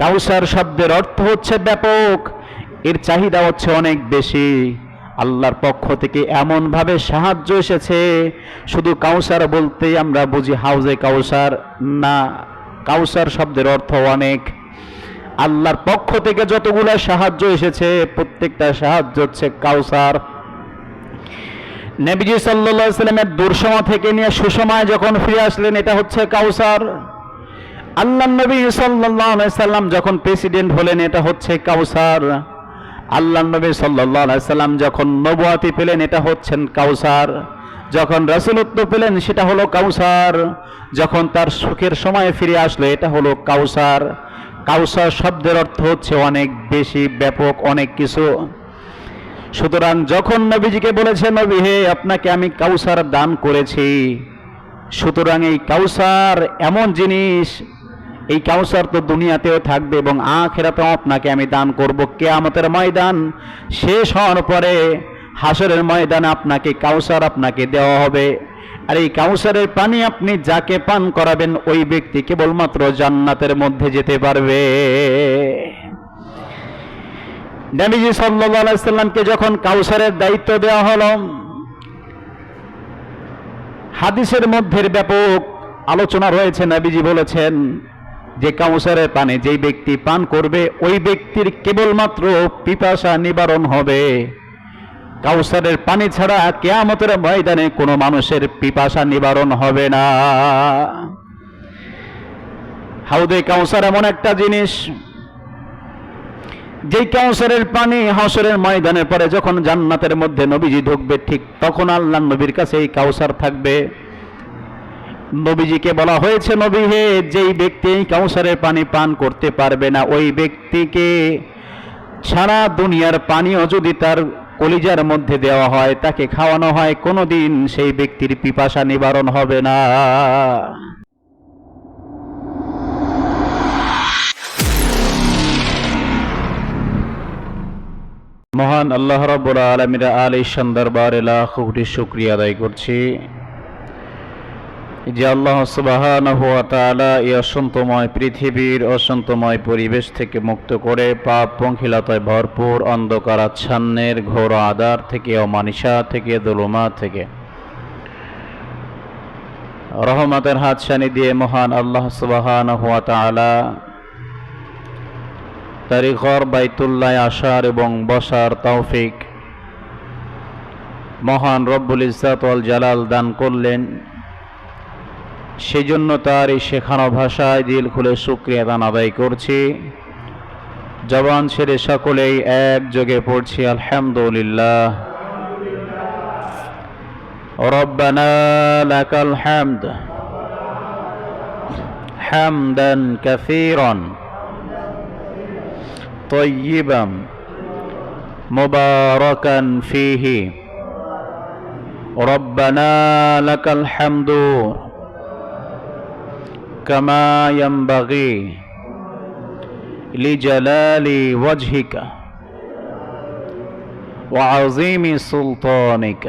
কাউসার শব্দের অর্থ হচ্ছে ব্যাপক, এর চাহিদা হচ্ছে অনেক বেশি। আল্লাহর পক্ষ থেকে এমন ভাবে সাহায্য এসেছে, শুধু কাউসার বলতেই আমরা বুঝি হাউজে কাউসার না, কাউসার শব্দের অর্থ অনেক। আল্লাহর পক্ষ থেকে যতগুলো সাহায্য এসেছে প্রত্যেকটা সাহায্য হচ্ছে কাউসার। নবীজি সাল্লাল্লাহু আলাইহি ওয়াসাল্লামের দুঃসময় থেকে নিয়ে সুসময় যখন ফিরে আসলেন, এটা হচ্ছে কাউসার। আল্লাহর নবী সাল্লাল্লাহু আলাইহি ওয়াসাল্লাম যখন প্রেসিডেন্ট হলেন, এটা হচ্ছে কাউসার। আল্লাহর নবী সাল্লাল্লাহু আলাইহি ওয়াসাল্লাম যখন নবুয়তি পেলেন, এটা হচ্ছেন কাউসার। যখন রাসূলত্ব পেলেন, সেটা হলো কাউসার। যখন তার সুখের সময় ফিরে আসলো, এটা হলো কাউসার। কাউসার শব্দের অর্থ হচ্ছে অনেক বেশি, ব্যাপক, অনেক কিছু। সুতরাং যখন নবীজিকে বলেছে, নবী হে, আপনাকে আমি কাউসার দান করেছি, সুতরাং এই কাউসার এমন জিনিস, এই কাউসার তো দুনিয়াতেও থাকবে এবং আখিরাতেও আপনাকে আমি দান করব। কিয়ামতের ময়দান শেষ হওয়ার পরে হাসরের ময়দানে আপনাকে কাউসার আপনাকে দেওয়া হবে। আর এই কাউসারের পানি আপনি যাকে পান করাবেন, ওই ব্যক্তি কেবলমাত্র জান্নাতের মধ্যে যেতে পারবে। নবীজি সাল্লাল্লাহু আলাইহি ওয়াসাল্লামকে যখন কাউসারের দায়িত্ব দেওয়া হলো, হাদিসের মধ্যে ব্যাপক আলোচনা রয়েছে। নবীজি বলেছেন যে কাউসারের পানি যেই ব্যক্তি পান করবে, ওই ব্যক্তির কেবলমাত্র পিপাসা নিবারণ হবে। কাউসারের পানি ছাড়া কিয়ামতের ময়দানে কোনো মানুষের পিপাসা নিবারণ হবে না। হাউদে কাউসার এমন একটা জিনিস, যেই কাউসারের পানি হাসরের ময়দানের পরে যখন জান্নাতের মধ্যে নবীজি ঢুকবে, ঠিক তখন আল্লাহর নবীর কাছে এই কাউসার থাকবে। নবীজিকে বলা হয়েছে, নবী হে, যেই ব্যক্তি এই কাউসারের পানি পান করতে পারবে না, ওই ব্যক্তিকে সারা দুনিয়ার পানিও যদি তার কলিজার মধ্যে দেওয়া হয়, তাকে খাওয়ানো হয়, কোনোদিন সেই ব্যক্তির পিপাসা নিবারণ হবে না। মহান আল্লাহ রাব্বুল আলামিনের আলিশান দরবারে লাখ কোটি শুকরিয়া আদায় করছি যে আল্লাহ সুবহানাহু ওয়া তাআলা এই অসন্তময় পৃথিবীর অসন্তময় পরিবেশ থেকে মুক্ত করে পাপ পঙ্কিলতায় ভরপুর অন্ধকার আচ্ছন্নের ঘোর আধার থেকে, অমানিসা থেকে, যুলুমাত থেকে রহমতের হাতছানি দিয়ে মহান আল্লাহ সুবহানাহু ওয়া তাআলা তারই ঘর বাইতুল্লাহ আসার এবং বসার তৌফিক মহান রব্বুল ইজ্জত ওয়াল জালাল দান করলেন। সেই জন্য তার এই শেখানো ভাষায় দিল খুলে শুকরিয়া দান আদায় করছি। জবান ছেড়ে সকলেই একযোগে পড়ছি আলহামদুলিল্লাহ। রব্বানা লাকাল হামদ হামদান কাসীরান طيبا مباركا فيه ربنا لك الحمد كما ينبغي لجلال وجهك وعظيم سلطانك।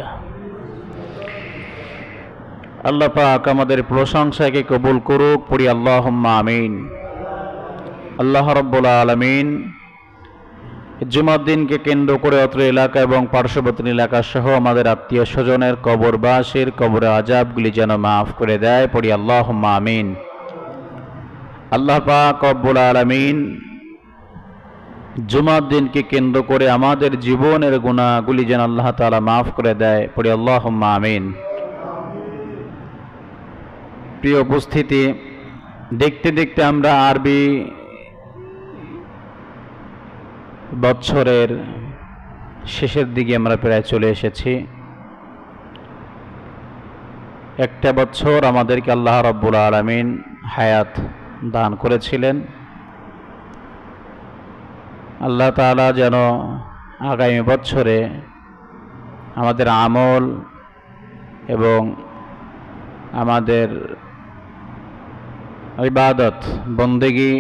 আল্লাহ পাক আমাদের প্রশংসাকে কবুল করুক, পড়ি আল্লাহুম্মা আমিন। আল্লাহ রাব্বুল আলামিন জুমার দিনকে কেন্দ্র করে অত্র এলাকা এবং পার্শ্ববর্তী এলাকা সহ আমাদের আত্মীয় স্বজনের কবরবাসীর কবরে আযাবগুলি যেন মাফ করে দেয়, পড়ি আল্লাহুম্মা আমিন। আল্লাহ পাক রব্বুল আলামিন জুমার দিনকে কেন্দ্র করে আমাদের জীবনের গুনাহগুলি যেন আল্লাহ তাআলা মাফ করে দেয়, পড়ি আল্লাহুম্মা আমিন। প্রিয় উপস্থিতি, দেখতে দেখতে আমরা আরবি বছরের শেষের দিকে আমরা প্রায় চলে এসেছি। একটা বছর আমাদেরকে আল্লাহ রাব্বুল আলামিন হায়াত দান করেছিলেন। আল্লাহ তাআলা যেন আগামী বছরে আমাদের আমল এবং আমাদের ইবাদত বন্দেগী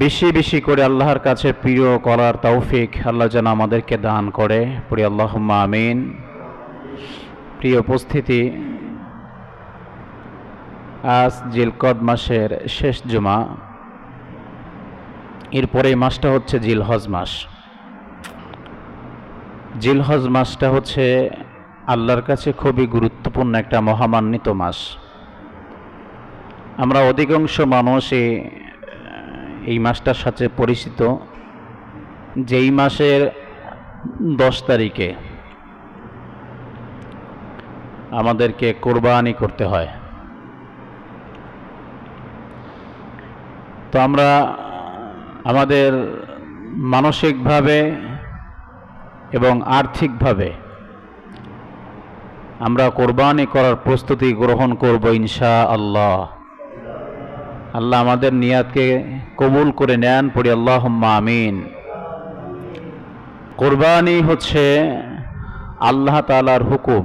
বেশি বেশি করে আল্লাহর কাছে প্রিয় করার তৌফিক আল্লাহ যেন আমাদেরকে দান করে, পড়ি আল্লাহুম্মা আমিন। প্রিয় উপস্থিতি, আজ জিলকদ মাসের শেষ জুমা, এরপরে এই মাসটা হচ্ছে জিলহজ মাস। জিলহজ মাসটা হচ্ছে আল্লাহর কাছে খুবই গুরুত্বপূর্ণ একটা মহামান্বিত মাস। আমরা অধিকাংশ মানুষ এই মাসটার সাথে পরিচিত, যেই মাসের 10 তারিখে আমাদেরকে কোরবানি করতে হয়। তো আমরা আমাদের মানসিকভাবে এবং আর্থিকভাবে আমরা কোরবানি করার প্রস্তুতি গ্রহণ করব ইনশাআল্লাহ। আল্লাহ আমাদের নিয়াতকে কবুল করে নেন, পড়ি আল্লাহুম্মা আমিন। কোরবানি হচ্ছে আল্লাহ তাআলার হুকুম,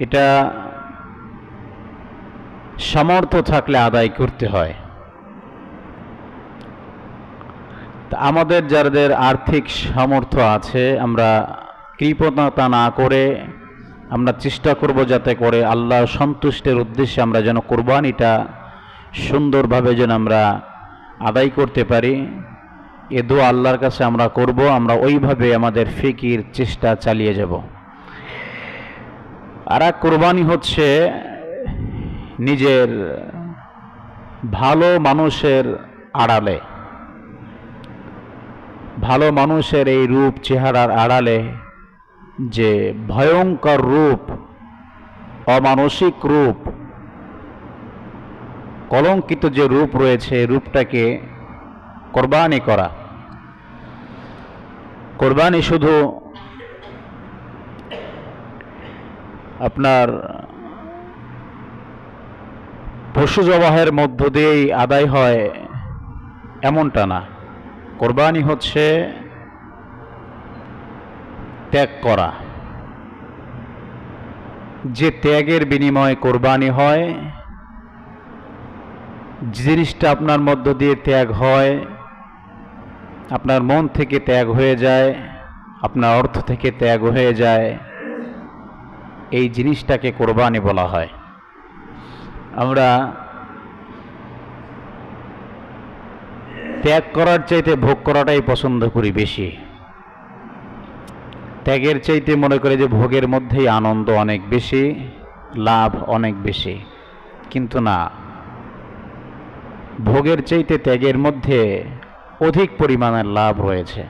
এটা সামর্থ্য থাকলে আদায় করতে হয়। আমাদের যাদের আর্থিক সামর্থ্য আছে, আমরা কৃপণতা না করে আমরা চেষ্টা করব যাতে করে আল্লাহর সন্তুষ্টির উদ্দেশ্যে আমরা যেন কোরবানিটা সুন্দরভাবে যেন আমরা আদায় করতে পারি। এ দোয়া আল্লাহর কাছে আমরা করব, আমরা ওইভাবে আমাদের ফিকির চেষ্টা চালিয়ে যাব। আর এক কোরবানি হচ্ছে নিজের ভালো মানুষের আড়ালে, ভালো মানুষের এই রূপ চেহারার আড়ালে যে ভয়ঙ্কর রূপ, অমানসিক রূপ, কলঙ্কিত যে রূপ রয়েছে, রূপটাকে কোরবানি করা। কোরবানি শুধু আপনার পশু জবাহের মধ্য দিয়েই আদায় হয় এমনটা না। কোরবানি হচ্ছে ত্যাগ করা। যে ত্যাগের বিনিময়ে কোরবানি হয়, জিনিসটা আপনার মধ্য দিয়ে ত্যাগ হয়, আপনার মন থেকে ত্যাগ হয়ে যায়, আপনার অর্থ থেকে ত্যাগ হয়ে যায়, এই জিনিসটাকে কোরবানি বলা হয়। আমরা ত্যাগ করার চাইতে ভোগ করাটাই পছন্দ করি বেশি। ত্যাগের চাইতে মনে করে যে ভোগের মধ্যেই আনন্দ অনেক বেশি, লাভ অনেক বেশি, কিন্তু না, ভোগের চাইতে ত্যাগের মধ্যে অধিক পরিমাণের লাভ রয়েছে।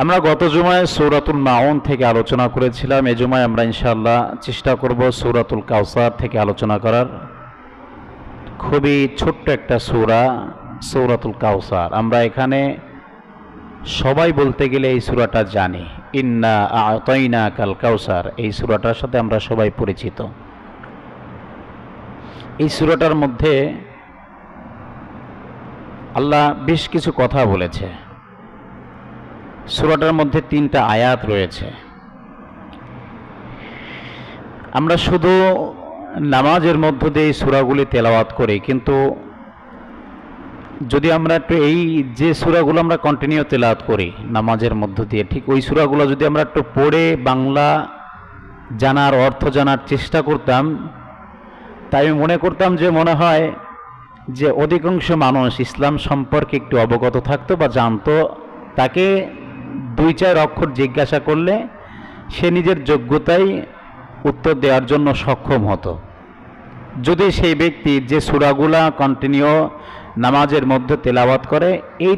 আমরা গত জুমায় সূরাতুল মাউন থেকে আলোচনা করেছিলাম। এই জুমায় আমরা ইনশাআল্লাহ চেষ্টা করব সূরাতুল কাউসার থেকে আলোচনা করার। খুবই ছোট্ট একটা সূরা, সূরাতুল কাউসার। আমরা এখানে সবাই বলতে গেলে এই সূরাটা জানি, ইন্না আ'তাইনাকাল কাউসার। এই সূরাটার সাথে আমরা সবাই পরিচিত। এই সূরাটার মধ্যে আল্লাহ বেশ কিছু কথা বলেছে। সূরাটার মধ্যে 3টা আয়াত রয়েছে। আমরা শুধু নামাজের মধ্য দিয়ে এই সূরাগুলি তেলাওয়াত করি, কিন্তু যদি আমরা একটু এই যে সূরাগুলো আমরা কন্টিনিউ তেলাওয়াত করি নামাজের মধ্য দিয়ে, ঠিক ওই সূরাগুলো যদি আমরা একটু পড়ে বাংলা জানার, অর্থ জানার চেষ্টা করতাম, তাই আমি মনে করতাম যে মনে হয় যে অধিকাংশ মানুষ ইসলাম সম্পর্কে একটু অবগত থাকতো বা জানতো। তাকে 2-4 অক্ষর জিজ্ঞাসা করলে সে নিজের যোগ্যতায় উত্তর দেওয়ার জন্য সক্ষম হতো, যদি সেই ব্যক্তি যে সূরাগুলা কন্টিনিউ নামাজের মধ্যে তেলাওয়াত করে এই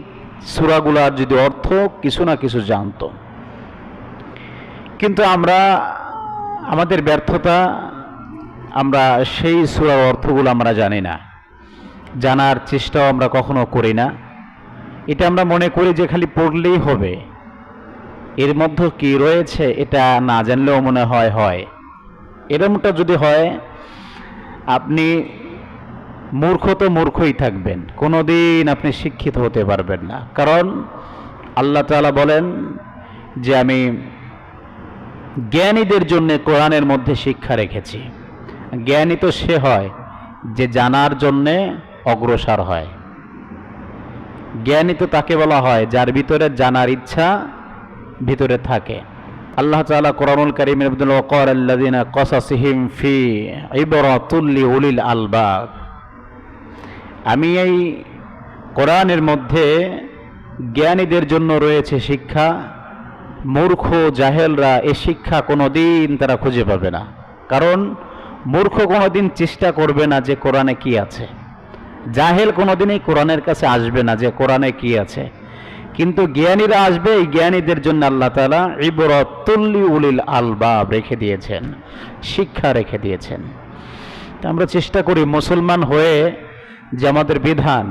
সূরাগুলার যদি অর্থ কিছু না কিছু জানতো। কিন্তু আমরা, আমাদের ব্যর্থতা, আমরা সেই সূরার অর্থগুলো আমরা জানি না, জানার চেষ্টাও আমরা কখনো করি না। এটা আমরা মনে করি যে খালি পড়লেই হবে, এর মধ্যে কি রয়েছে এটা না জানলেও মনে হয়। এরকমটা যদি হয়, আপনি মূর্খ তো মূর্খই থাকবেন, কোনোদিন আপনি শিক্ষিত হতে পারবেন না। কারণ আল্লাহ তাআলা বলেন যে আমি জ্ঞানীদের জন্য কোরআনের মধ্যে শিক্ষা রেখেছি। জ্ঞানী তো সে হয় যে জানার জন্যে অগ্রসর হয়। জ্ঞানী তো তাকে বলা হয় যার ভিতরে জানার ইচ্ছা ভিতরে থাকে। আল্লাহ তাআলা কোরআনুল কারীমের মধ্যে ওয়াকালাল্লাযিনা কাসাসিহিম ফি ইবরাতুল লিউলিল আলবাব, আমি এই কোরআনের মধ্যে জ্ঞানীদের জন্য রয়েছে শিক্ষা, মূর্খ জাহেলরা এ শিক্ষা কোনোদিন তারা খুঁজে পাবে না। কারণ মূর্খ কোনোদিন চেষ্টা করবে না যে কোরআনে কি আছে, জাহেল কোনোদিনই কোরআনের কাছে আসবে না যে কোরআনে কি আছে। কিন্তু জ্ঞানীরা আসবে, এই জ্ঞানীদের জন্য আল্লাহ তাআলা ইবরাতুল লিউলিল আলবাব রেখে দিয়েছেন, শিক্ষা রেখে দিয়েছেন। তা আমরা চেষ্টা করি মুসলমান হয়ে যে আমাদের বিধান,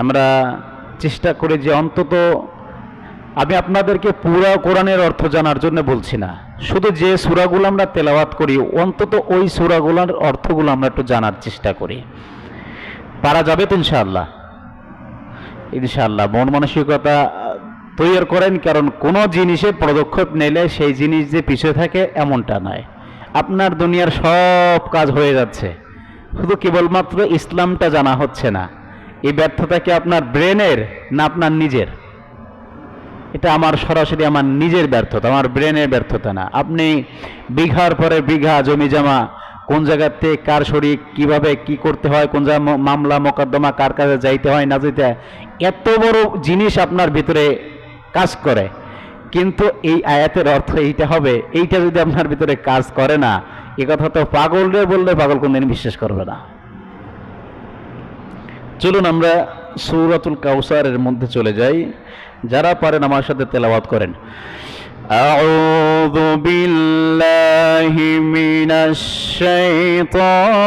আমরা চেষ্টা করি যে অন্তত, আমি আপনাদেরকে পুরো কোরআনের অর্থ জানার জন্য বলছি না, শুধু যে সূরাগুলো আমরা তেলাওয়াত করি অন্তত ওই সূরাগুলোর অর্থগুলো আমরা একটু জানার চেষ্টা করি। পারা যাবে তো ইনশাআল্লাহ? ইনশাআল্লাহ মন মানসিকতা তৈরি করেন, কারণ কোনো জিনিসের পদক্ষেপ নিলে সেই জিনিস যে পিছিয়ে থাকে এমনটা নয়। আপনার দুনিয়ার সব কাজ হয়ে যাচ্ছে, শুধু কেবলমাত্র ইসলামটা জানা হচ্ছে না। এই ব্যর্থতা কি আপনার ব্রেনের না আপনার নিজের? এটা আমার সরাসরি আমার নিজের ব্যর্থতা, আমার ব্রেনের ব্যর্থতা না। আপনি বিঘার পরে বিঘা জমি জমা, কোন জায়গাতে কার শরীক, কিভাবে কি করতে হয়, কোন জায়গায় মামলা মোকদ্দমা কার কাছে যাইতে হয় না যাইতে হয়, এত বড় জিনিস আপনার ভিতরে কাজ করে। কিন্তু এই আয়াতের অর্থ এইটা হবে, এইটা যদি আপনার ভিতরে কাজ করে না, এ কথা তো পাগলরে বললে পাগল কোনদিন বিশ্বাস করবে না। চলুন আমরা সূরাতুল কাউসারের মধ্যে চলে যাই। যারা পারেন আমার সাথে তেলাওয়াত করেন। আউযু বিল্লাহি মিনাশ শাইতানির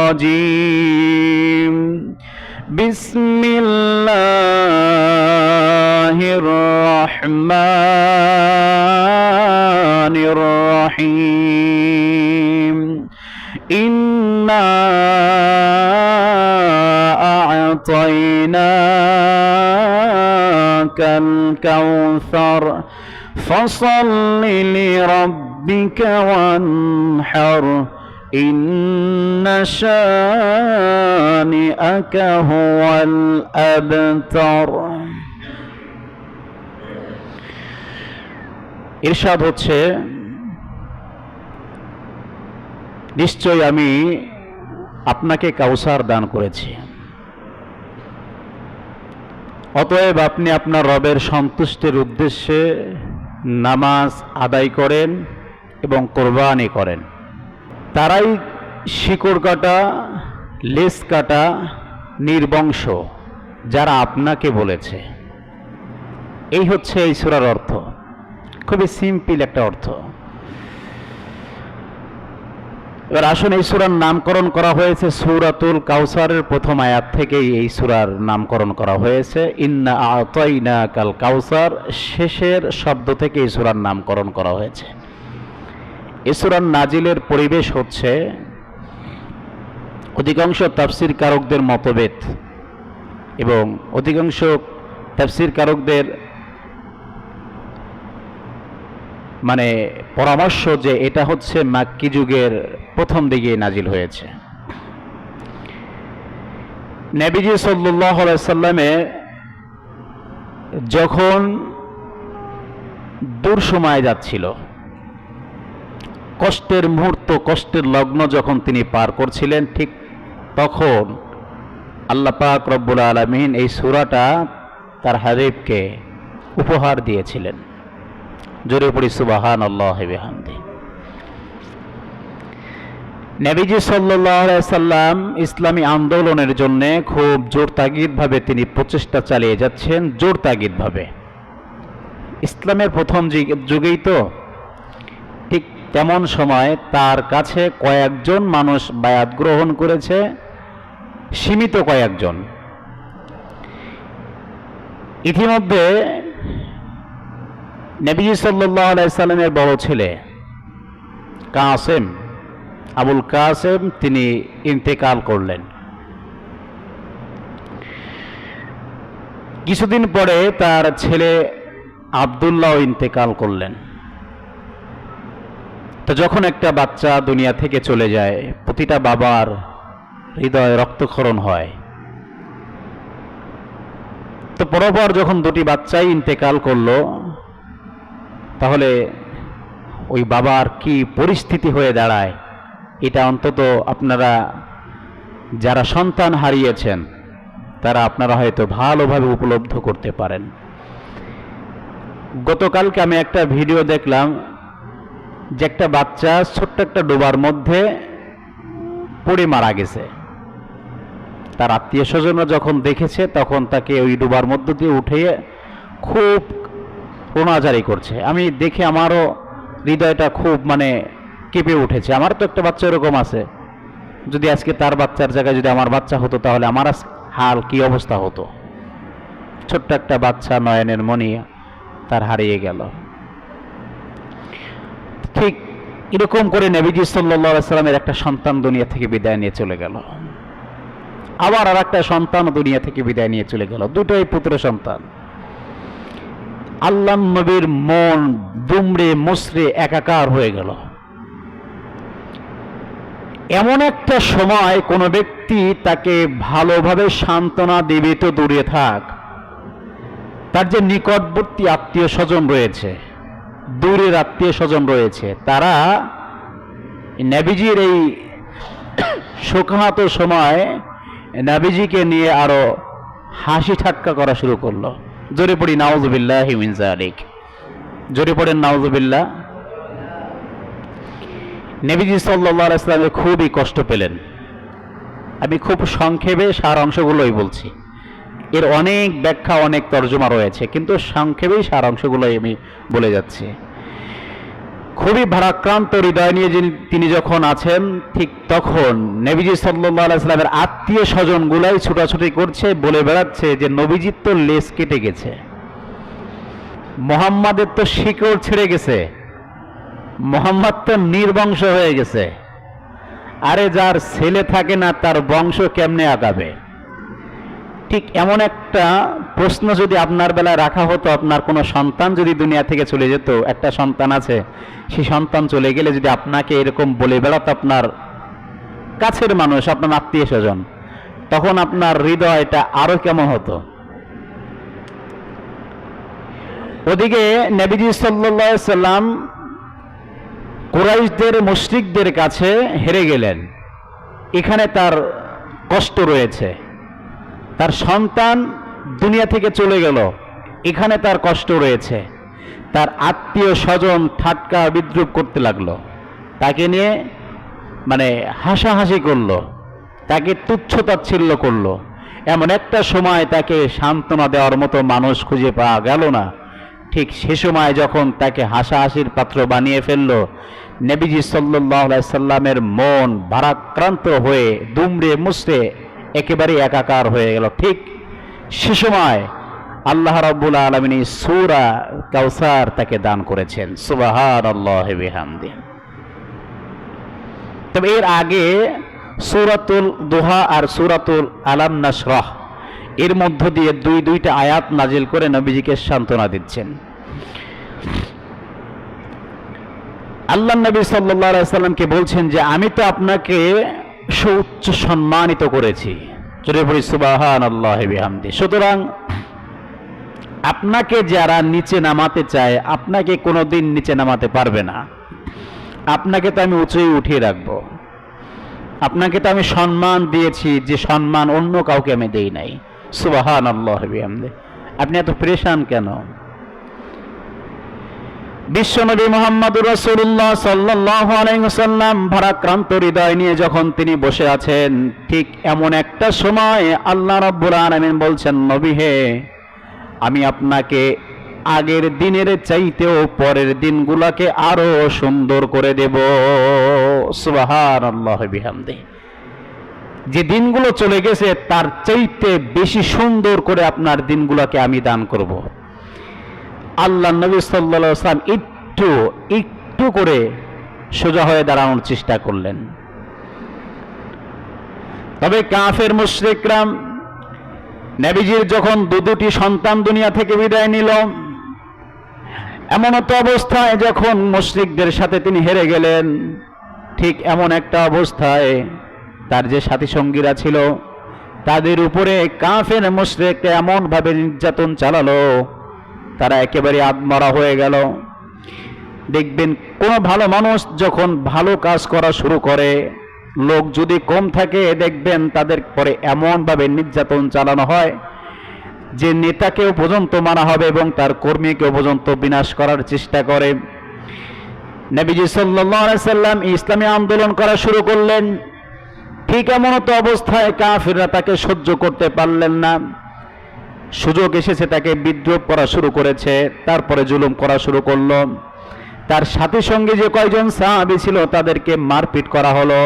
রাজীম। বিসমিল্লাহির রাহমানির রাহিম। ইন্না আ'তাইনাকাল কাউসার ফাসাল্লি লিরাব্বিকা ওয়ানহার ইন্না শানিআকা হুয়াল আবতার। ইরশাদ হচ্ছে, নিশ্চয় আমি আপনাকে কাউসার দান করেছি, অতএব আপনি আপনার রবের সন্তুষ্টির উদ্দেশ্যে নামাজ আদায় করেন এবং কোরবানি করেন। তারাই শিকড় কাটা, লেজ কাটা, নির্বংশ, যারা আপনাকে বলেছে। এই হচ্ছে এই সূরার অর্থ, খুবই সিম্পল একটা অর্থ। এবার আসুন, এই সূরার নামকরণ করা হয়েছে সূরাতুল কাউসারের প্রথম আয়াত থেকেই এই সূরার নামকরণ করা হয়েছে। ইন্না আ'তাইনাকাল কাউসার শেষের শব্দ থেকে এই সূরার নামকরণ করা হয়েছে। এই সূরার নাজিলের পরিবেশ হচ্ছে অধিকাংশ তাফসীর কারকদের মতভেদ এবং অধিকাংশ তাফসীর কারকদের মানে পরামর্শ যে এটা হচ্ছে মাক্কি যুগের প্রথম দিকে নাজিল হয়েছে। নবীজি সাল্লাল্লাহু আলাইহি সাল্লামে যখন দূর সময় যাচ্ছিল, কষ্টের মুহূর্ত, কষ্টের লগ্ন যখন তিনি পার করছিলেন, ঠিক তখন আল্লাহ পাক রব্বুল আলামিন এই সূরাটা তার হাবিবকে উপহার দিয়েছিলেন। জোরে পড়ি সুবহানাল্লাহি ওয়া বিহামদি। নবীজি সাল্লাল্লাহু আলাইহি সাল্লাম ইসলামী আন্দোলনের জন্য খুব জোর তাগিদভাবে তিনি প্রচেষ্টা চালিয়ে যাচ্ছেন, জোর তাগিদভাবে। ইসলামের প্রথম যুগেই তো ঠিক তেমন সময় তার কাছে কয়েকজন মানুষ বায়াত গ্রহণ করেছে, সীমিত কয়েকজন। ইতিমধ্যে নবীজি সাল্লাল্লাহু আলাইহি সাল্লামের বড় ছেলে কাসেম, আবুল কাসেম, তিনি ইন্তেকাল করলেন। কিছুদিন পরে তার ছেলে আব্দুল্লাহ ইন্তেকাল করলেন। তো যখন একটা বাচ্চা দুনিয়া থেকে চলে যায়, প্রতিটা বাবার হৃদয় রক্তক্ষরণ হয়। তো পরপর যখন দুটি বাচ্চাই ইন্তেকাল করলো, তাহলে ওই বাবার কি পরিস্থিতি হয়ে দাঁড়ায়, এটা অন্তত আপনারা যারা সন্তান হারিয়েছেন তারা আপনারা হয়তো ভালোভাবে উপলব্ধি করতে পারেন। গতকালকে আমি একটা ভিডিও দেখলাম যে একটা বাচ্চা ছোট্ট একটা ডোবার মধ্যে পড়ে মারা গেছে। তার আত্মীয় স্বজনরা যখন দেখেছে তখন তাকে ওই ডোবার মধ্য দিয়ে উঠিয়ে খুব রোনাজারি করছে। আমি দেখে আমারও হৃদয়টা খুব কেঁপে উঠেছে। আমার তো একটা বাচ্চা এরকম আছে, যদি আজকে তার বাচ্চার জায়গায় যদি আমার বাচ্চা হতো তাহলে আমার হাল কি অবস্থা হতো। ছোট্ট একটা বাচ্চা নয়নের মণি তার হারিয়ে গেল। ঠিক এরকম করে নবীজি সাল্লাল্লাহু আলাইহি সাল্লামের একটা সন্তান দুনিয়া থেকে বিদায় নিয়ে চলে গেল। আবার আর একটা সন্তান দুনিয়া থেকে বিদায় নিয়ে চলে গেল, দুটোই পুত্র সন্তান। আল্লাহর নবীর মন দুমড়ে মুচড়ে একাকার হয়ে গেল। এমন একটা সময় কোনো ব্যক্তি তাকে ভালোভাবে সান্ত্বনা দিবে তো দূরে থাক, তার যে নিকটবর্তী আত্মীয় স্বজন রয়েছে, দূরের আত্মীয় স্বজন রয়েছে, তারা নবীজির এই শোকাহত সময় নবীজিকে নিয়ে আরো হাসি ঠাট্টা করা শুরু করলো। জোরে পড়ি নাউযুবিল্লাহি মিন যালিক, জোরে পড়েন নাউযুবিল্লাহ। নবীজি সাল্লাল্লাহু আলাইহি ওয়াসাল্লাম খুবই কষ্ট পেলেন। আমি খুব সংক্ষেপে সার অংশগুলোই বলছি, এর অনেক ব্যাখ্যা অনেক তর্জমা রয়েছে, কিন্তু সংক্ষেপেই সার অংশগুলোই আমি বলে যাচ্ছি। খুবই ভারাক্রান্ত হৃদয় নিয়ে তিনি যখন আছেন, ঠিক তখন নবীজি সাল্লাল্লাহু আলাইহি ওয়াসাল্লামের আত্মীয় স্বজনগুলাই ছুটাছুটি করছে, বলে বেড়াচ্ছে যে নবীজির তো লেজ কেটে গেছে, মুহাম্মাদের তো শিকড় ছিঁড়ে গেছে, মুহাম্মদ তো নির্বংশ হয়ে গেছে। আরে যার ছেলে থাকে না তার বংশ কেমনে আগাবে? ঠিক এমন একটা প্রশ্ন যদি আপনার বেলায় রাখা হতো, আপনার কোনো সন্তান যদি দুনিয়া থেকে চলে যেত, একটা সন্তান আছে, সেই সন্তান চলে গেলে যদি আপনাকে এরকম বলে বেড়াতো আপনার কাছের মানুষ, আপনার আত্মীয় স্বজন, তখন আপনার হৃদয়টা আরো কেমন হতো? ওদিকে নবীজি সাল্লাল্লাহু আলাইহি ওয়াসাল্লাম কুরাইশদের মুশরিকদের কাছে হেরে গেলেন। এখানে তার কষ্ট রয়েছে। তার সন্তান দুনিয়া থেকে চলে গেল, এখানে তার কষ্ট রয়েছে। তার আত্মীয় স্বজন ঠাট্টা বিদ্রুপ করতে লাগলো, তাকে নিয়ে হাসাহাসি করলো, তাকে তুচ্ছ-তাচ্ছিল্য করলো। এমন একটা সময় তাকে সান্ত্বনা দেওয়ার মতো মানুষ খুঁজে পাওয়া গেল না। ঠিক সে সময় যখন তাকে হাসাহাসির পাত্র বানিয়ে ফেললো, নবীজি সাল্লাল্লাহু আলাইহি সাল্লামের মন ভারাক্রান্ত হয়ে দুমড়ে মুচড়ে একেবারে একাকার হয়ে গেল। ঠিক সে সময় আল্লাহ রাব্বুল আলামিন সূরা কাউসার তাকে দান করেছেন। সুবহানাল্লাহি বিহামদিহি। তবে এর আগে সূরাতুল দুহা আর সূরাতুল আলাম নাশরাহ এর মধ্য দিয়ে দুইটা আয়াত নাজিল করে নবীজিকে সান্ত্বনা দিচ্ছেন। আল্লাহ নবী সাল্লাল্লাহু আলাইহি সাল্লামকে বলছেন যে আমি তো আপনাকে সুউচ্চ সম্মানিত করেছি। জোরে বলি সুবহানাল্লাহি বিহামদিহি। সুতরাং আপনাকে যারা নিচে নামাতে চায়, আপনাকে কোনোদিন নিচে নামাতে পারবে না। আপনাকে তো আমি উঁচুই উঠিয়ে রাখবো। আপনাকে তো আমি সম্মান দিয়েছি, যে সম্মান অন্য কাউকে আমি দেই নাই। সুবহানাল্লাহি বিহামদিহি। আপনি এত পরেশান কেন? বিশ্বনবী মুহাম্মদুর রাসূলুল্লাহ সাল্লাল্লাহু আলাইহি ওয়াসাল্লাম ভারাক্রান্ত হৃদয় নিয়ে যখন তিনি বসে আছেন, ঠিক এমন একটা সময় আল্লাহ রাব্বুল আলামিন বলছেন, নবী হে, আমি আপনাকে আগের দিনের চাইতেও পরের দিনগুলোকে আরো সুন্দর করে দেব। সুবহানাল্লাহি বিহামদিহি। যে দিনগুলো চলে গেছে তার চাইতে বেশি সুন্দর করে আপনার দিনগুলোকে আমি দান করব। আল্লাহ নবী সাল্লাল্লাহু আলাইহি ওয়াসাল্লাম একটু করে সোজা হয়ে দাঁড়ানোর চেষ্টা করলেন। তবে কাফের মুশরিকরা নবীজির যখন দুটি সন্তান দুনিয়া থেকে বিদায় নিল, এমন একটা অবস্থায় যখন মুশরিকদের সাথে তিনি হেরে গেলেন, ঠিক এমন একটা অবস্থায় তার যে সাথী সঙ্গীরা ছিল তাদের উপরে কাফের মুশরিকরা এমন ভাবে নির্যাতন চালালো, তারা একেবারে আত্মরা হয়ে গেল। দেখবেন কোন ভালো মানুষ যখন ভালো কাজ করা শুরু করে, লোক যদি কম থাকে দেখবেন তাদের পরে এমনভাবে নির্যাতন চালানো হয় যে নেতাকেও পর্যন্ত মারা হবে এবং তার কর্মীকেও পর্যন্ত বিনাশ করার চেষ্টা করে। নবীজি সাল্লাল্লাহু আলাইহি সাল্লাম ইসলামী আন্দোলন করা শুরু করলেন। ঠিক এমন তো অবস্থায় কাফিররা তাকে সহ্য করতে পারলেন না। সুযোগ এসেছে, তাকে বিদ্রোহ করা শুরু করেছে, তারপরে জুলুম করা শুরু করলো। তার সাথী সঙ্গে যে কয়জন সাহাবী ছিল তাদেরকে মারপিট করা হলো।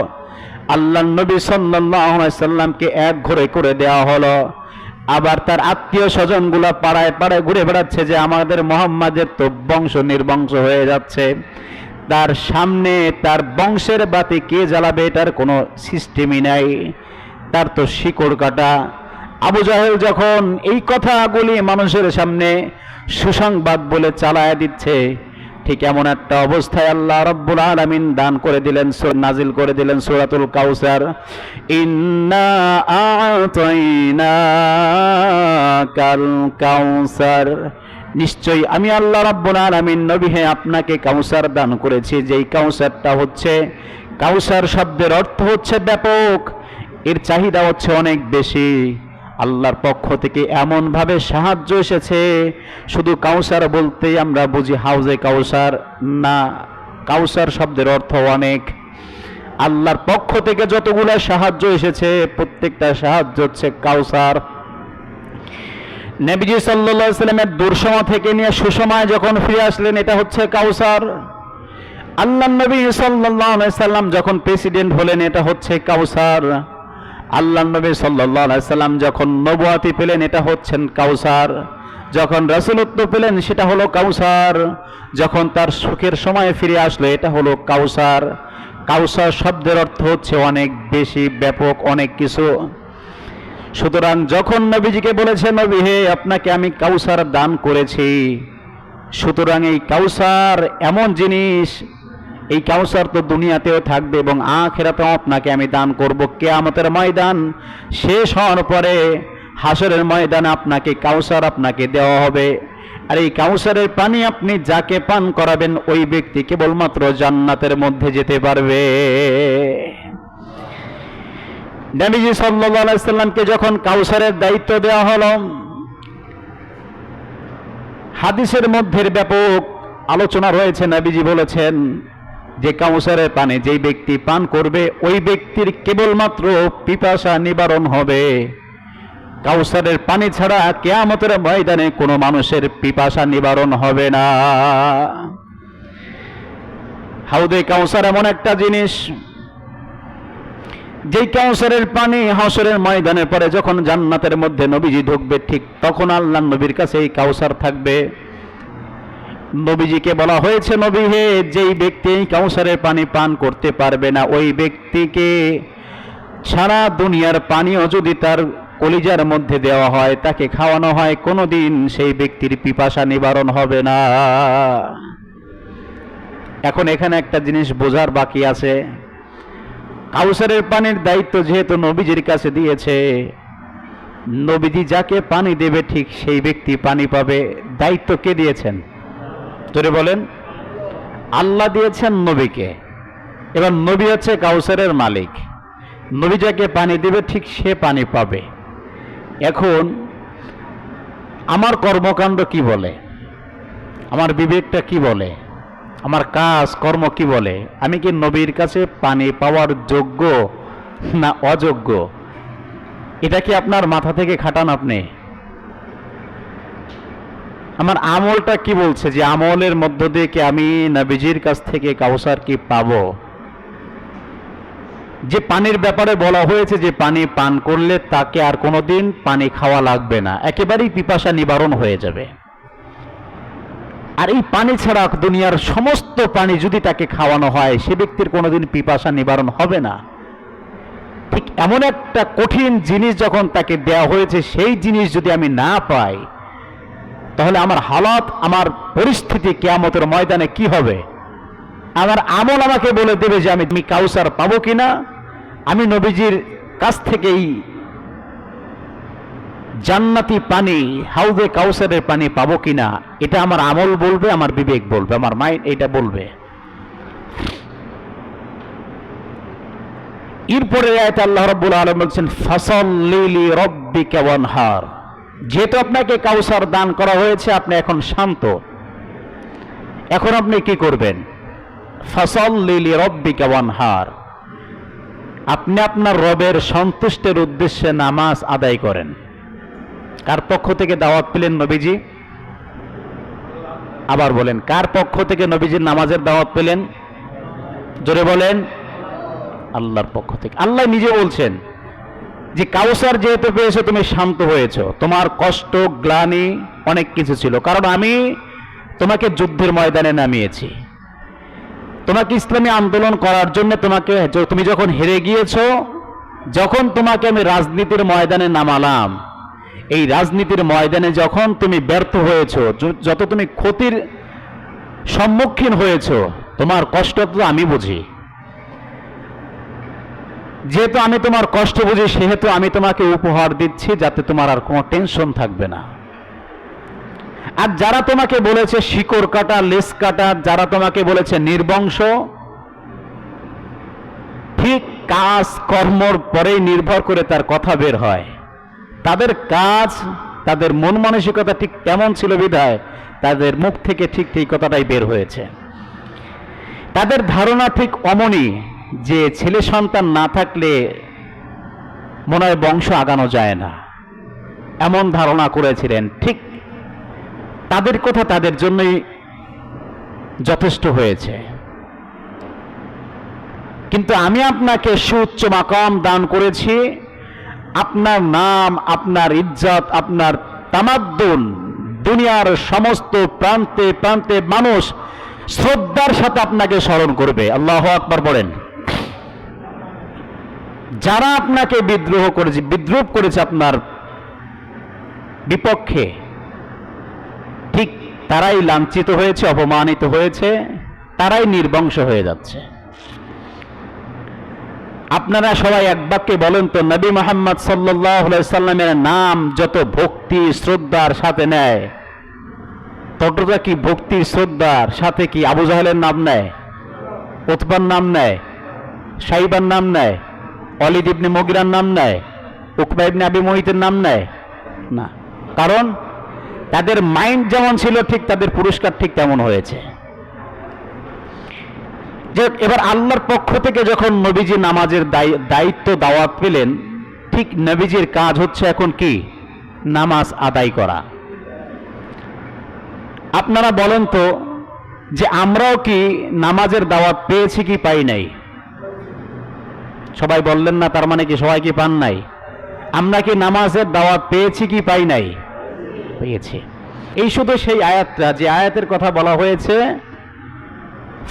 আল্লাহর নবী সাল্লাল্লাহু আলাইহি সাল্লামকে এক ঘরে করে দেওয়া হলো। আবার তার আত্মীয় স্বজনগুলা পাড়ায় পাড়ায় ঘুরে বেড়াচ্ছে যে আমাদের মুহাম্মাদের তো বংশ নির্বংশ হয়ে যাচ্ছে, তার সামনে তার বংশের বাতি কে জ্বালাবে এটার কোনো সিস্টেমই নাই, তার তো শিকড় কাটা। আবু জাহেল যখন এই কথাগুলি মানুষের সামনে সুসংবাদ বলে চালায় দিচ্ছে, ঠিক এমন একটা অবস্থায় আল্লাহ রাব্বুল আলামিন দান করে দিলেন, নাজিল করে দিলেন সূরাতুল কাউসার। ইন্না আ'তাইনাকাল কাউসার, নিশ্চয়ই আমি আল্লাহ রাব্বুল আলামিন নবী হে আপনাকে কাউসার দান করেছি। যেই কাউসারটা হচ্ছে, কাউসার শব্দের অর্থ হচ্ছে ব্যাপক, এর চাহিদা হচ্ছে অনেক বেশি। আল্লাহর পক্ষ থেকে এমন ভাবে সাহায্য এসেছে, শুধু কাউসার বলতেই আমরা বুঝি হাউজে কাউসার না, কাউসার শব্দের অর্থ অনেক। আল্লাহর পক্ষ থেকে যতগুলো সাহায্য এসেছে প্রত্যেকটা সাহায্য হচ্ছে কাউসার। নবীজি সাল্লাল্লাহু আলাইহি সাল্লামের দুঃসময় থেকে নিয়ে সুসময় যখন ফিরে আসলেন এটা হচ্ছে কাউসার। আল্লাহর নবী সাল্লাল্লাহু আলাইহি সাল্লাম যখন প্রেসিডেন্ট হলেন এটা হচ্ছে কাউসার। আল্লাহর নবী সাল্লাল্লাহু আলাইহি সাল্লাম যখন নবুয়তি পেলেন এটা হচ্ছেন কাউসার। যখন রাসূলত্ব পেলেন সেটা হলো কাউসার। যখন তার সুখের সময় ফিরে আসলো এটা হলো কাউসার। কাউসার শব্দের অর্থ হচ্ছে অনেক বেশি ব্যাপক, অনেক কিছু। সুতরাং যখন নবীজিকে বলেছে নবী হে আপনাকে আমি কাউসার দান করেছি, সুতরাং এই কাউসার এমন জিনিস, এই কাউসার তো দুনিয়াতেও থাকবে এবং আখিরাতেও আপনাকে আমি দান করব। কিয়ামতের ময়দান শেষ হওয়ার পরে হাসরের ময়দানে আপনাকে কাউসার আপনাকে দেওয়া হবে। আর এই কাউসারের পানি আপনি যাকে পান করাবেন ওই ব্যক্তি কেবলমাত্র জান্নাতের মধ্যে যেতে পারবে। নবীজি সাল্লাল্লাহু আলাইহি সাল্লামকে যখন কাউসারের দায়িত্ব দেওয়া হলো, হাদিসের মধ্যে ব্যাপক আলোচনা রয়েছে। নবীজি বলেছেন যে কাউসারের পানি যেই ব্যক্তি পান করবে ওই ব্যক্তির কেবলমাত্র পিপাসা নিবারণ হবে। কাউসারের পানি ছাড়া কিয়ামতের ময়দানে কোনো মানুষের পিপাসা নিবারণ হবে না। হাউদে কাউসার এমন একটা জিনিস, যেই কাউসারের পানি হাসরের ময়দানের পরে যখন জান্নাতের মধ্যে নবীজি ঢুকবে ঠিক তখন আল্লাহর নবীর কাছে এই কাউসার থাকবে। নবীজিকে বলা হয়েছে নবী হে যেই ব্যক্তি এই কাউসারের পানি পান করতে পারবে না ওই ব্যক্তিকে সারা দুনিয়ার পানিও যদি তার কলিজার মধ্যে দেওয়া হয়, তাকে খাওয়ানো হয়, কোনোদিন সেই ব্যক্তির পিপাসা নিবারণ হবে না। এখন এখানে একটা জিনিস বোঝার বাকি আছে। কাউসারের পানির দায়িত্ব যেহেতু নবীজির কাছে দিয়েছে, নবীজি যাকে পানি দেবে ঠিক সেই ব্যক্তি পানি পাবে। দায়িত্ব কে দিয়েছেন? তোরে বলেন, আল্লাহ দিয়েছেন নবীকে। এবার নবী হচ্ছে কাউসারের মালিক, নবী যাকে পানি দেবে ঠিক সে পানি পাবে। এখন আমার কর্মকাণ্ড কি বলে, আমার বিবেকটা কি বলে, আমার কাজ কর্ম কি বলে, আমি কি নবীর কাছে পানি পাওয়ার যোগ্য না অযোগ্য? এটা কি আপনার মাথা থেকে খাটান আপনি? আমার আমলটা কি বলছে যে আমলের মধ্য দিয়ে কি আমি নবীজির কাছ থেকে কাউসার কি পাবো? যে পানির ব্যাপারে বলা হয়েছে যে পানি পান করলে তাকে আর কোনোদিন পানি খাওয়া লাগবে না, একেবারেই পিপাসা নিবারণ হয়ে যাবে। আর এই পানি ছাড়া দুনিয়ার সমস্ত পানি যদি তাকে খাওয়ানো হয় সে ব্যক্তির কোনোদিন পিপাসা নিবারণ হবে না। ঠিক এমন একটা কঠিন জিনিস যখন তাকে দেওয়া হয়েছে সেই জিনিস যদি আমি না পাই তাহলে আমার হালাত, আমার পরিস্থিতি কিয়ামতের ময়দানে কি হবে? আমার আমল আমাকে বলে দেবে যে আমি কাউসার পাবো কিনা, আমি নবীজির কাছ থেকেই জান্নাতি পানি হাউজে কাউসারের পানি পাবো কিনা, এটা আমার আমল বলবে, আমার বিবেক বলবে, আমার মাইন্ড এটা বলবে। এরপরে আয়াতে আল্লাহ রাব্বুল আলামিন বলছেন ফাসাল্লি লিরাব্বিকা ওয়ানহার, যেহেতু আপনাকে কাউসার দান করা হয়েছে আপনি এখন শান্ত, এখন আপনি কি করবেন? ফাসাল্লি লিরাব্বিকা ওয়ানহার, আপনি আপনার রবের সন্তুষ্টের উদ্দেশ্যে নামাজ আদায় করেন। কার পক্ষ থেকে দাওয়াত পেলেন নবীজি? আবার বলেন, কার পক্ষ থেকে নবীজির নামাজের দাওয়াত পেলেন? জোরে বলেন, আল্লাহর পক্ষ থেকে। আল্লাহ নিজে বলছেন যে কাউসার যেহেতু পেয়েছো তুমি শান্ত হয়েছো, তোমার কষ্ট গ্লানি অনেক কিছু ছিল, কারণ আমি তোমাকে যুদ্ধের ময়দানে নামিয়েছি, তোমাকে ইসলামী আন্দোলন করার জন্য তুমি যখন হেরে গিয়েছো, যখন তোমাকে আমি রাজনীতির ময়দানে নামালাম, এই রাজনীতির ময়দানে যখন তুমি ব্যর্থ হয়েছো, যত তুমি ক্ষতির সম্মুখীন হয়েছো, তোমার কষ্ট তো আমি বুঝি। যেহেতু আমি তোমার কষ্ট বুঝি, সেহেতু আমি তোমাকে উপহার দিচ্ছি যাতে তোমার আর কোনো টেনশন থাকবে না। আর যারা তোমাকে বলেছে শিকড় কাটা লেস কাটা, যারা তোমাকে বলেছে নির্বংশ, ঠিক কাজ কর্মর পরেই নির্ভর করে তার কথা বের হয়। তাদের কাজ, তাদের মন মানসিকতা ঠিক তেমন ছিল বিধায় তাদের মুখ থেকে ঠিক এই কথাটাই বের হয়েছে। তাদের ধারণা ঠিক অমনি যে ছেলে সন্তান না থাকলে মনে হয় বংশ আগানো যায় না, এমন ধারণা করেছিলেন। ঠিক তাদের কথা তাদের জন্যই যথেষ্ট হয়েছে। কিন্তু আমি আপনাকে সুউচ্চ মাকাম দান করেছি, আপনার নাম, আপনার ইজ্জত, আপনার তামাদ্দুন দুনিয়ার সমস্ত প্রান্তে প্রান্তে মানুষ শ্রদ্ধার সাথে আপনাকে স্মরণ করবে। আল্লাহু আকবার বলেন। যারা আপনাকে বিদ্রোহ করেছে আপনার বিপক্ষে, ঠিক তারাই লাঞ্ছিত হয়েছে, অপমানিত হয়েছে, তারাই নির্বংশ হয়ে যাচ্ছে। আপনারা সবাই এক বাক্যে বলেন তো, নবী মুহাম্মদ সাল্লাল্লাহু আলাইহি সাল্লামের নাম যত ভক্তি শ্রদ্ধার সাথে নেয়, ততটা কি ভক্তি শ্রদ্ধার সাথে কি আবু জাহেলের নাম নেয়, উতবার নাম নেয়, সাইবার নাম নেয়, ওয়ালিদ ইবনে মুগিরার নাম নেয়, উকবা ইবনে আবি মুয়িতের নাম নেয় না? কারণ তাদের মাইন্ড যেমন ছিল ঠিক তাদের পুরস্কার ঠিক তেমন হয়েছে। যে এবার আল্লাহর পক্ষ থেকে যখন নবীজি নামাজের দায়িত্ব দাওয়াত পেলেন, ঠিক নবীজির কাজ হচ্ছে এখন কি? নামাজ আদায় করা। আপনারা বলেন তো যে আমরাও কি নামাজের দাওয়াত পেয়েছি কি পাই নাই? সবাই বললেন না, তার মানে কি সবাই কি পান নাই? আমরা কি নামাজের দাওয়াত পেয়েছি কি পাই নাই? পেয়েছি। এই শুধু সেই আয়াতটা, যে আয়াতের কথা বলা হয়েছে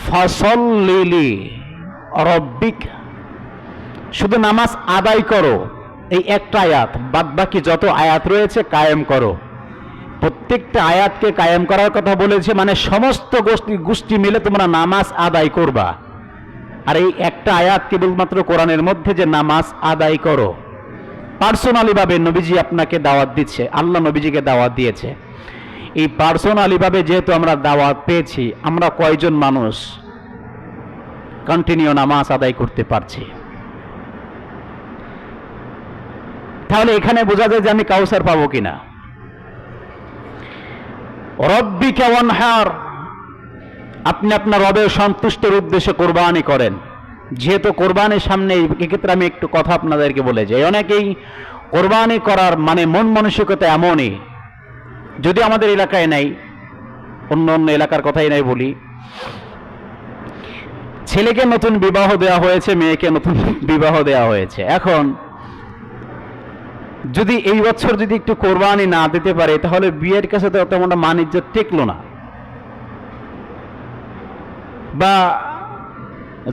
ফাসাল্লি লিরাব্বিকা, শুধু নামাজ আদায় করো, এই একটা আয়াত, বাদ বাকি যত আয়াত রয়েছে কায়েম করো। প্রত্যেকটা আয়াতকে কায়েম করার কথা বলেছে, মানে সমস্ত গোষ্ঠী মিলে তোমরা নামাজ আদায় করবা। আর এই একটা আয়াত কেবলমাত্র কোরআনের মধ্যে, যে নামাজ আদায় করো। পার্সোনালি ভাবে নবীজি আপনাকে দাওয়াত দিচ্ছে, আল্লাহ নবীজিকে দাওয়াত দিয়েছে। এই পার্সোনালি ভাবে যেহেতু আমরা দাওয়াত পেয়েছি, আমরা কয়জন মানুষ কন্টিনিউ নামাজ আদায় করতে পারছি? তাহলে এখানে বোঝা যায় যে আমি কাউসার পাবো কিনা। রব্বিকা ওয়ানহার, আপনি আপনার রবের সন্তুষ্টির উদ্দেশ্যে কোরবানি করেন। যেহেতু কোরবানির সামনে, এক্ষেত্রে আমি একটু কথা আপনাদেরকে বলে যাই। অনেকেই কোরবানি করার মানে মন মানসিকতা এমনই, যদি আমাদের এলাকায় নাই, অন্য অন্য এলাকার কথাই নাই বলি, ছেলেকে নতুন বিবাহ দেওয়া হয়েছে, মেয়েকে নতুন বিবাহ দেওয়া হয়েছে। এখন যদি এই বছর যদি একটু কোরবানি না দিতে পারে, তাহলে বিয়ের কাছে তো তেমন মান ইজ্জত টেকলো না। বা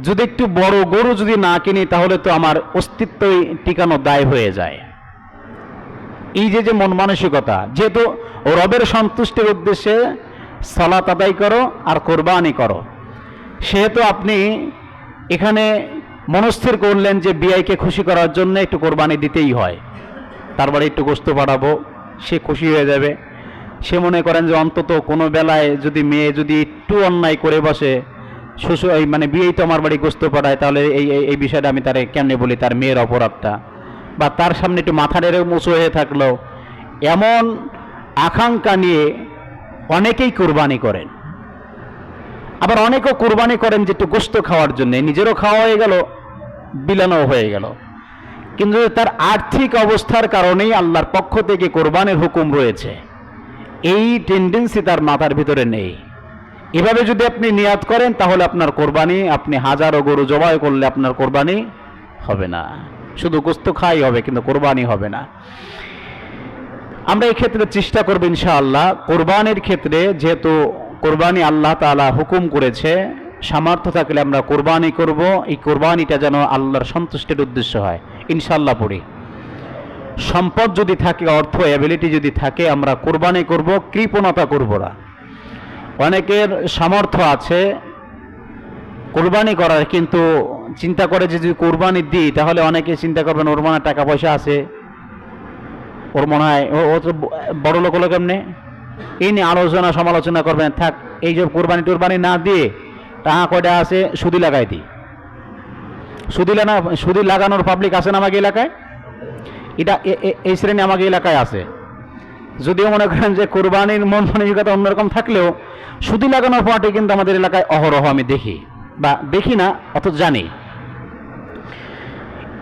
যদি একটু বড় গরু যদি না কিনি, তাহলে তো আমার অস্তিত্বই টিকানো দায় হয়ে যায়। এই যে মন মানসিকতা, যেহেতু রবের সন্তুষ্টির উদ্দেশ্যে সালাত আদায় করো আর কোরবানি করো, সেহেতু আপনি এখানে মনস্থির করলেন যে বিআইকে খুশি করার জন্য একটু কোরবানি দিতেই হয়, তারপরে একটু গোশত পাঠাবো, সে খুশি হয়ে যাবে। সে মনে করেন যে অন্তত কোনো বেলায় যদি মেয়ে যদি একটু অন্যায় করে বসে, শ্বশুর এই মানে বিয়েই তো আমার বাড়ি গোস্ত পাঠায়, তাহলে এই এই এই বিষয়টা আমি তারে কেমনে বলি, তার মেয়ের অপরাধটা, বা তার সামনে একটু মাথা নেড়ে উঁচু হয়ে থাকলো, এমন আকাঙ্ক্ষা নিয়ে অনেকেই কোরবানি করেন। আবার অনেকেও কোরবানি করেন যে একটু গোস্ত খাওয়ার জন্য, নিজেরও খাওয়া হয়ে গেল, বিলানো হয়ে গেল, কিন্তু তার আর্থিক অবস্থার কারণেই আল্লাহর পক্ষ থেকে কোরবানির হুকুম রয়েছে, এই টেন্ডেন্সি তার মাথার ভিতরে নেই। এভাবে যদি আপনি নিয়াত করেন তাহলে আপনার কোরবানি, আপনি হাজারো গরু জবাই করলে আপনার কোরবানি হবে না, শুধু গোস্ত খাই হবে কিন্তু কোরবানি হবে না। আমরা এই ক্ষেত্রে চেষ্টা করব ইনশাআল্লাহ, কোরবানির ক্ষেত্রে যেহেতু কোরবানি আল্লাহ তাআলা হুকুম করেছে, সামর্থ্য থাকলে আমরা কোরবানি করব, এই কোরবানিটা যেন আল্লাহর সন্তুষ্টির উদ্দেশ্য হয় ইনশাআল্লাহ পড়ি। সম্পদ যদি থাকে, অর্থ অ্যাবিলিটি যদি থাকে, আমরা কোরবানি করব, কৃপণতা করব না। অনেকের সামর্থ্য আছে কোরবানি করার, কিন্তু চিন্তা করে যে যদি কোরবানি দিই তাহলে অনেকে চিন্তা করবেন ওর মনে টাকা পয়সা আছে, ওর মনে হয় ও তো বড় লোক হলো কেমনে, এই নিয়ে আলোচনা সমালোচনা করবেন। থাক, এই যে কোরবানি টোরবানি না দিয়ে টাকা কয়টা আছে সুদি লাগাই দিই। সুদি লাগানোর পাবলিক আছে না আমাকে এলাকায়, এটা এই শ্রেণী আমাকে এলাকায় আছে। যদিও মনে করেন যে কোরবানির মন মানসিকতা অন্যরকম থাকলেও সুদি লাগানোর পার্টি কিন্তু আমাদের এলাকায় অহরহ আমি দেখি, বা দেখি না অত জানি।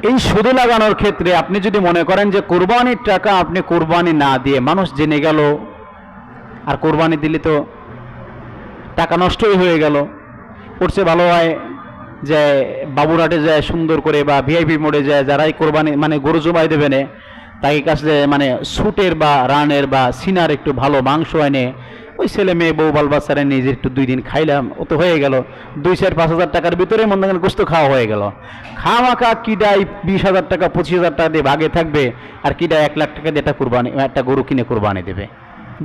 এই সুদি লাগানোর ক্ষেত্রে আপনি যদি মনে করেন যে কোরবানির টাকা আপনি কোরবানি না দিয়ে মানুষ জেনে গেল, আর কোরবানি দিলে তো টাকা নষ্টই হয়ে গেল, করছে ভালো হয় যে বাবুরহাটে যায় সুন্দর করে, বা ভিআইপি মোড়ে যায় যারাই কোরবানি মানে গরু জবাই দেবে না, তাকে কাছে মানে সুটের বা রানের বা সিনার একটু ভালো মাংস এনে ওই ছেলে মেয়ে বউ বাল বাচ্চারা নিজে একটু 2 দিন খাইলাম, ও তো হয়ে গেল 2-4-5 হাজার টাকার ভিতরে মনে করেন গোস্ত খাওয়া হয়ে গেল। খামাখা কিডাই 20,000 টাকা 25,000 টাকা দিয়ে ভাগে থাকবে, আর কিডা 1 লাখ টাকা দিয়ে একটা গরু কিনে কোরবানি দেবে।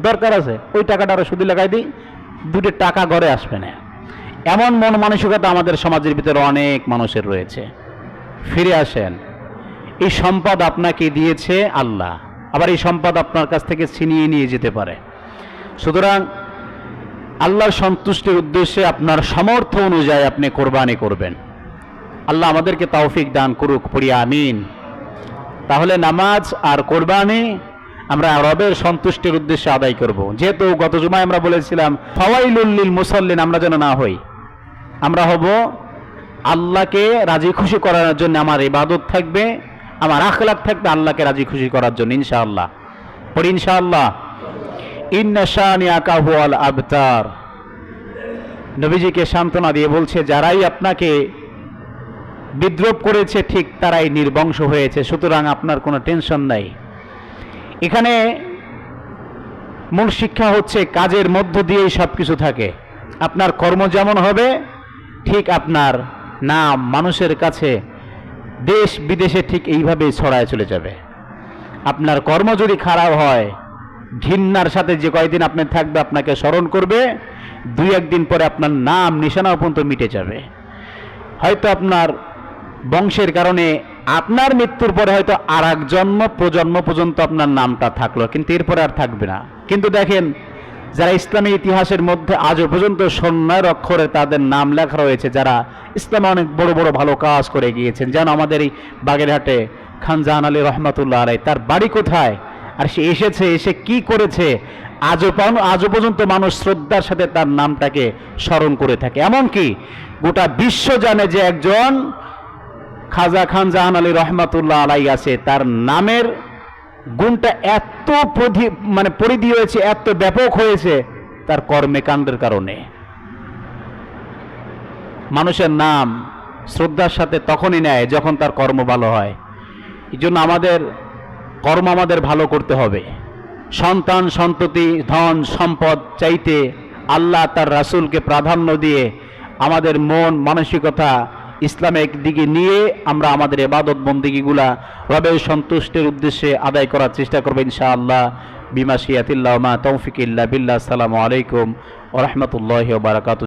দরকার আছে ওই টাকাটা আরো সুদি লাগাই দিই, 2 টাকা ঘরে আসবে না। এমন মন মানসিকতা আমাদের সমাজের ভিতরে অনেক মানুষের রয়েছে। ফিরে আসেন, এই সম্পদ আপনাকে দিয়েছে আল্লাহ, আবার এই সম্পদ আপনার কাছ থেকে ছিনিয়ে নিয়ে যেতে পারে। সুতরাং আল্লাহর সন্তুষ্টির উদ্দেশ্যে আপনার সামর্থ্য অনুযায়ী আপনি কোরবানি করবেন। আল্লাহ আমাদেরকে তৌফিক দান করুক, পড়ি আমিন। তাহলে নামাজ আর কোরবানি আমরা রবের সন্তুষ্টির উদ্দেশ্যে আদায় করব। যেহেতু গত জুমায় আমরা বলেছিলাম ফাওয়াইলুল লিল মুসাল্লিন আমরা যেন না হই, আমরা হব আল্লাহকে রাজি খুশি করার জন্য, আমার ইবাদত থাকবে, আমার আখলাক থাকবে আল্লাহকে রাজি খুশি করার জন্য ইনশাআল্লাহ। পড়ি ইনশাআল্লাহ। ইন্না শানিআকা হুয়াল আবতার, নবীজিকে সান্ত্বনা দিয়ে বলছে যারাই আপনাকে বিদ্রোহ করেছে ঠিক তারাই নির্বংশ হয়েছে, সুতরাং আপনার কোনো টেনশন নাই। এখানে মূল শিক্ষা হচ্ছে কাজের মধ্য দিয়েই সব কিছু থাকে। আপনার কর্ম যেমন হবে ঠিক আপনার নাম মানুষের কাছে দেশ বিদেশে ঠিক এইভাবেই ছড়ায় চলে যাবে। আপনার কর্ম যদি খারাপ হয়, ঘৃণার সাথে যে কয়দিন আপনি থাকবে আপনাকে স্মরণ করবে, 2-1 দিন পরে আপনার নাম নিশানা পর্যন্ত মিটে যাবে। হয়তো আপনার বংশের কারণে আপনার মৃত্যুর পরে হয়তো আর এক প্রজন্ম পর্যন্ত আপনার নামটা থাকলো, কিন্তু এরপরে আর থাকবে না। কিন্তু দেখেন যারা ইসলামী ইতিহাসের মধ্যে আজও পর্যন্ত স্বর্ণের অক্ষরে তাদের নাম লেখা রয়েছে, যারা ইসলামে অনেক বড় বড় ভালো কাজ করে গিয়েছেন, যেন আমাদের এই বাগেরহাটে খান জাহান আলী রহমাতুল্লাহ আলাই, তার বাড়ি কোথায় আর সে এসেছে, এসে কি করেছে, আজও পর্যন্ত মানুষ শ্রদ্ধার সাথে তার নামটাকে স্মরণ করে থাকে। এমনকি গোটা বিশ্ব জানে যে একজন খাজা খান জাহান আলী রহমাতুল্লাহ আলাই আছে, তার নামের গুণটা এত পরিধি হয়েছে, এত ব্যাপক হয়েছে তার কর্মে কাণ্ডের কারণে। মানুষের নাম শ্রদ্ধার সাথে তখনই নেয় যখন তার কর্ম ভালো হয়। এই জন্য আমাদের কর্ম আমাদের ভালো করতে হবে। সন্তান সন্ততি ধন সম্পদ চাইতে আল্লাহ তার রাসূলকে প্রাধান্য দিয়ে আমাদের মন মানসিকতা ইসলামিক দিকে নিয়ে আমরা আমাদের ইবাদত বন্দেগীগুলা রবের সন্তুষ্টির উদ্দেশ্যে আদায় করার চেষ্টা করব ইনশাআল্লাহ। বিমাশিয়াতিল্লাহ মা তৌফিক ইল্লা বিল্লাহ। আসসালামু আলাইকুম ওয়া রাহমাতুল্লাহি ওয়া বারাকাতুহু।